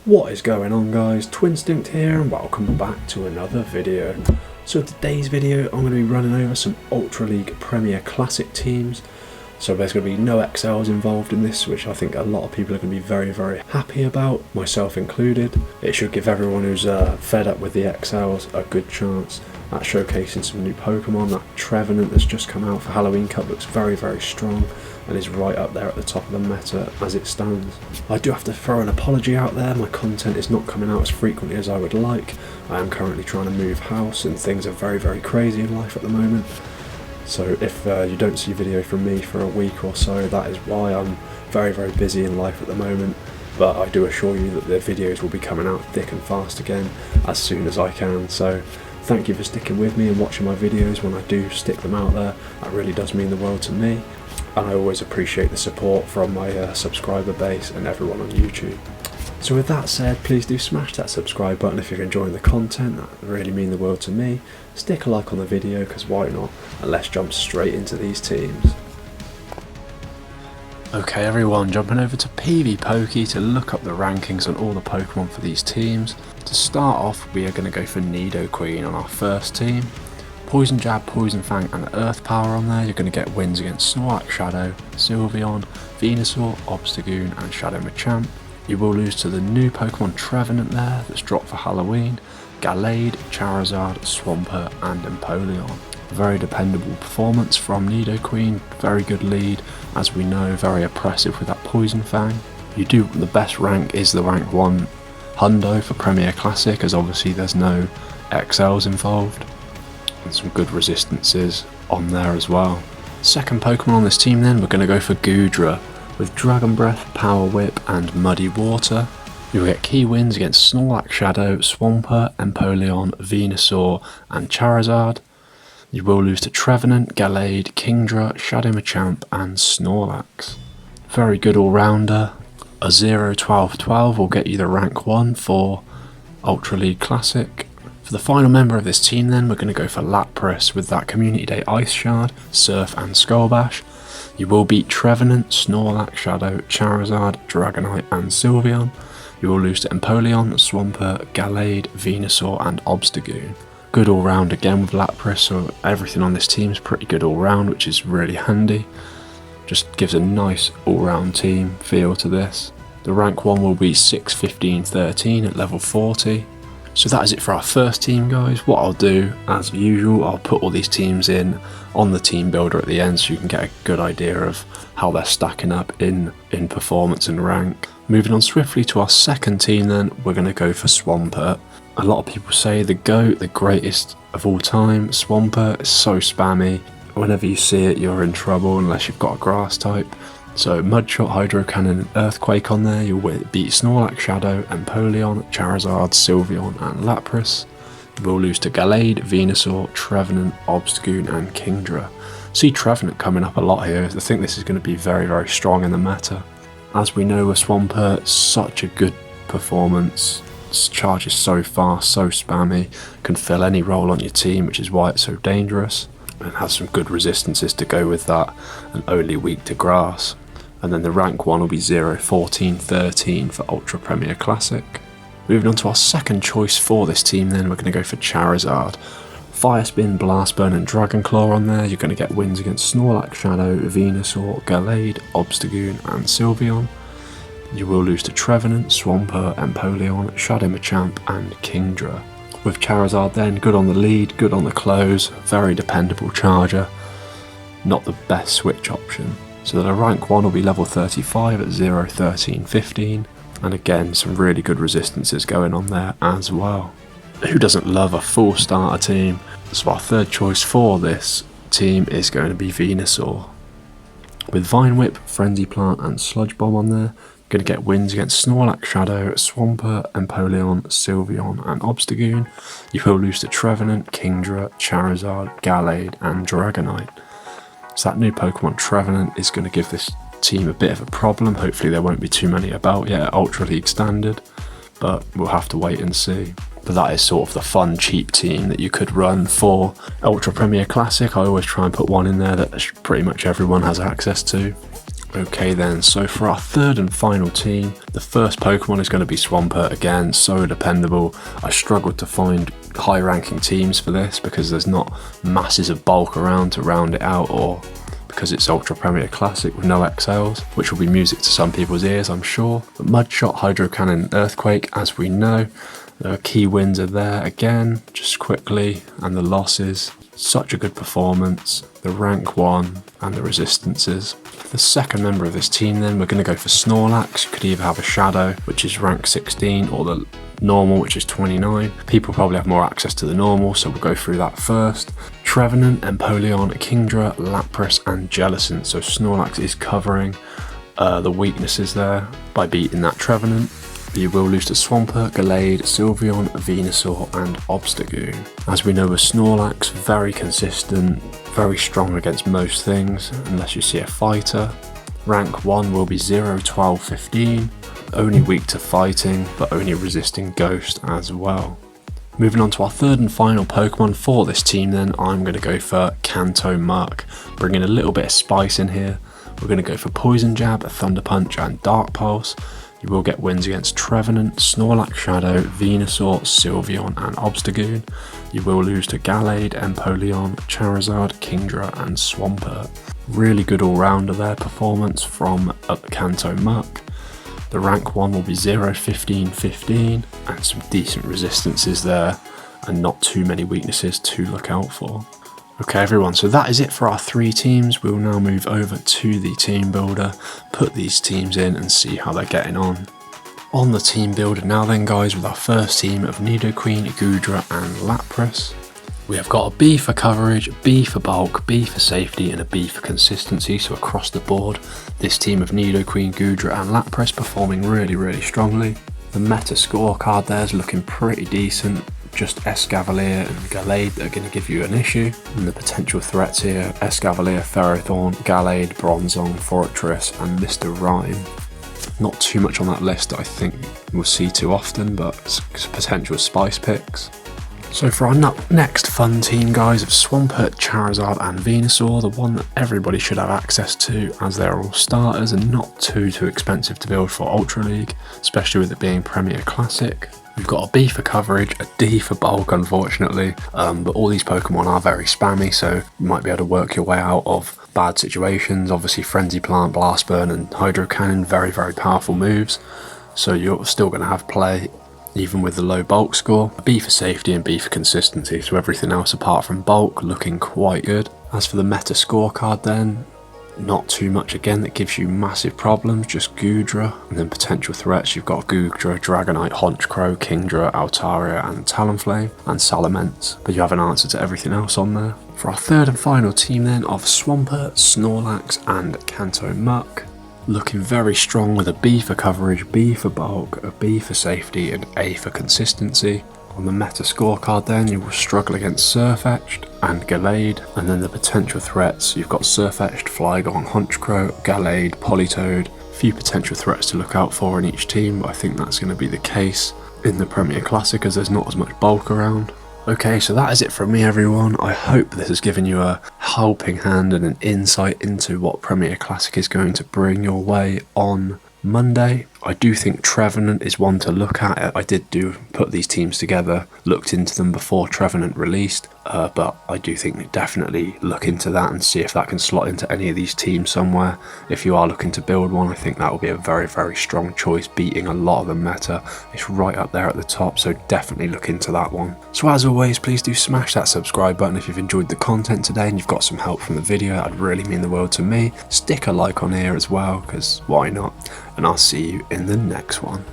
What is going on, guys? Twinstinct here and welcome back to another video. So today's video I'm going to be running over some Ultra League Premier Classic teams. So there's going to be no XLs involved in this, which I think a lot of people are going to be very happy about, myself included. It should give everyone who's fed up with the XLs a good chance at showcasing some new Pokemon. That Trevenant that's just come out for Halloween Cup looks very strong and is right up there at the top of the meta as it stands. I do have to throw an apology out there, my content is not coming out as frequently as I would like. I am currently trying to move house and things are very crazy in life at the moment. So if you don't see video from me for a week or so, that is why. I'm very busy in life at the moment. But I do assure you that the videos will be coming out thick and fast again as soon as I can. So thank you for sticking with me and watching my videos when I do stick them out there. That really does mean the world to me. And I always appreciate the support from my subscriber base and everyone on YouTube. So with that said, please do smash that subscribe button if you're enjoying the content. That would really mean the world to me. Stick a like on the video, because why not? And let's jump straight into these teams. Okay everyone, jumping over to PvPoke to look up the rankings on all the Pokemon for these teams. To start off, we are going to go for Nidoqueen on our first team. Poison Jab, Poison Fang and Earth Power on there. You're going to get wins against Snorlax Shadow, Sylveon, Venusaur, Obstagoon and Shadow Machamp. You will lose to the new Pokemon Trevenant there that's dropped for Halloween, Gallade, Charizard, Swampert and Empoleon. Very dependable performance from Nidoqueen, very good lead, as we know, very oppressive with that Poison Fang. The best rank is the rank 1 Hundo for Premier Classic, as obviously there's no XLs involved. And some good resistances on there as well. Second Pokemon on this team then, we're going to go for Goodra with Dragon Breath, Power Whip and Muddy Water. You'll get key wins against Snorlax Shadow, Swampert, Empoleon, Venusaur and Charizard. You will lose to Trevenant, Gallade, Kingdra, Shadow Machamp and Snorlax. Very good all-rounder. A 0-12-12 will get you the rank 1 for Ultra League Classic. For the final member of this team then, we're going to go for Lapras with that Community Day Ice Shard, Surf and Skull Bash. You will beat Trevenant, Snorlax Shadow, Charizard, Dragonite and Sylveon. You will lose to Empoleon, Swampert, Gallade, Venusaur and Obstagoon. Good all round again with Lapras, so everything on this team is pretty good all round, which is really handy. Just gives a nice all round team feel to this. The rank 1 will be 6, 15, 13 at level 40. So that is it for our first team, guys. What I'll do, as usual, I'll put all these teams in on the team builder at the end so you can get a good idea of how they're stacking up in performance and rank. Moving on swiftly to our second team then, we're going to go for Swampert. A lot of people say the GOAT, the greatest of all time. Swampert is so spammy. Whenever you see it, you're in trouble unless you've got a grass type. So Mudshot, Hydro Cannon and Earthquake on there. You'll beat Snorlax Shadow, Empoleon, Charizard, Sylveon and Lapras. You will lose to Gallade, Venusaur, Trevenant, Obstagoon and Kingdra. See Trevenant coming up a lot here. I think this is going to be very strong in the meta. As we know with Swampert, such a good performance. Charges so fast, so spammy, can fill any role on your team, which is why it's so dangerous. And has some good resistances to go with that, and only weak to grass. And then the rank 1 will be 0, 14, 13 for Ultra Premier Classic. Moving on to our second choice for this team then, we're going to go for Charizard. Fire Spin, Blast Burn and Dragon Claw on there. You're going to get wins against Snorlax Shadow, Venusaur, Gallade, Obstagoon and Sylveon. You will lose to Trevenant, Swampert, Empoleon, Shadow Machamp and Kingdra. With Charizard then, good on the lead, good on the close, very dependable charger. Not the best switch option. So the rank 1 will be level 35 at 0, 13, 15. And again, some really good resistances going on there as well. Who doesn't love a full starter team? So our third choice for this team is going to be Venusaur. With Vine Whip, Frenzy Plant and Sludge Bomb on there. Going to get wins against Snorlax Shadow, Swampert, Empoleon, Sylveon and Obstagoon. You will lose to Trevenant, Kingdra, Charizard, Gallade and Dragonite. So that new Pokemon Trevenant is going to give this team a bit of a problem. Hopefully there won't be too many about yet at Ultra League Standard, but we'll have to wait and see. But that is sort of the fun, cheap team that you could run for Ultra Premier Classic. I always try and put one in there that pretty much everyone has access to. Okay then, so for our third and final team, the first Pokemon is going to be Swampert again, so dependable. I struggled to find high ranking teams for this because there's not masses of bulk around to round it out, or because it's Ultra Premier Classic with no XLs, which will be music to some people's ears, I'm sure. But Mudshot, Hydro Cannon and Earthquake, as we know, the key wins are there again, just quickly, and the losses. Such a good performance, the rank 1 and the resistances. For the second member of this team then, we're going to go for Snorlax. You could either have a Shadow, which is rank 16, or the normal, which is 29. People probably have more access to the normal, so we'll go through that first. Trevenant, Empoleon, Kingdra, Lapras and Jellicent. So Snorlax is covering the weaknesses there by beating that Trevenant. You will lose to Swampert, Gallade, Sylveon, Venusaur and Obstagoon. As we know with Snorlax, very consistent, very strong against most things, unless you see a fighter. Rank 1 will be 0, 12, 15, only weak to fighting, but only resisting Ghost as well. Moving on to our third and final Pokemon for this team then, I'm going to go for Kanto Muck, bringing a little bit of spice in here. We're going to go for Poison Jab, Thunder Punch and Dark Pulse. You will get wins against Trevenant, Snorlax Shadow, Venusaur, Sylveon and Obstagoon. You will lose to Gallade, Empoleon, Charizard, Kingdra and Swampert. Really good all-rounder there performance from Kanto Muck. The rank 1 will be 0, 15, 15 and some decent resistances there and not too many weaknesses to look out for. Okay everyone, so that is it for our 3 teams. We'll now move over to the team builder, put these teams in and see how they're getting on. On the team builder now then guys, with our first team of Nidoqueen, Goodra and Lapras. We have got a B for coverage, B for bulk, B for safety and a B for consistency, so across the board this team of Nidoqueen, Goodra and Lapras performing really strongly. The meta scorecard there is looking pretty decent. Just Escavalier and Gallade that are going to give you an issue. And the potential threats here, Escavalier, Ferrothorn, Gallade, Bronzong, Fortress and Mr. Rhyme. Not too much on that list that I think we'll see too often, but potential spice picks. So for our next fun team guys of Swampert, Charizard and Venusaur, the one that everybody should have access to as they're all starters and not too expensive to build for Ultra League, especially with it being Premier Classic. We've got a B for coverage, a D for bulk unfortunately, but all these Pokemon are very spammy, so you might be able to work your way out of bad situations. Obviously Frenzy Plant, Blast Burn and Hydro Cannon, very powerful moves, so you're still going to have play even with the low bulk score. B for safety and B for consistency, so everything else apart from bulk looking quite good. As for the meta scorecard then, not too much again that gives you massive problems, just Goodra, and then potential threats you've got Goodra, Dragonite, Honchkrow, Kingdra, Altaria and Talonflame and Salamence, but you have an answer to everything else on there. For our third and final team then of Swampert, Snorlax and Kanto Muck, looking very strong with a B for coverage, B for bulk, a B for safety and A for consistency. On the meta scorecard then, you will struggle against Surfetched and Gallade, and then the potential threats, you've got Surfetched, Flygon, Honchkrow, Gallade, Politoed. Few potential threats to look out for in each team, but I think that's going to be the case in the Premier Classic as there's not as much bulk around. Okay, so that is it from me everyone. I hope this has given you a helping hand and an insight into what Premier Classic is going to bring your way on Monday. I do think Trevenant is one to look at. I did put these teams together, looked into them before Trevenant released, but I do think definitely look into that and see if that can slot into any of these teams somewhere. If you are looking to build one, I think that will be a very strong choice, beating a lot of the meta. It's right up there at the top, so definitely look into that one. So as always, please do smash that subscribe button if you've enjoyed the content today and you've got some help from the video. That'd really mean the world to me. Stick a like on here as well, because why not? And I'll see you in the next one.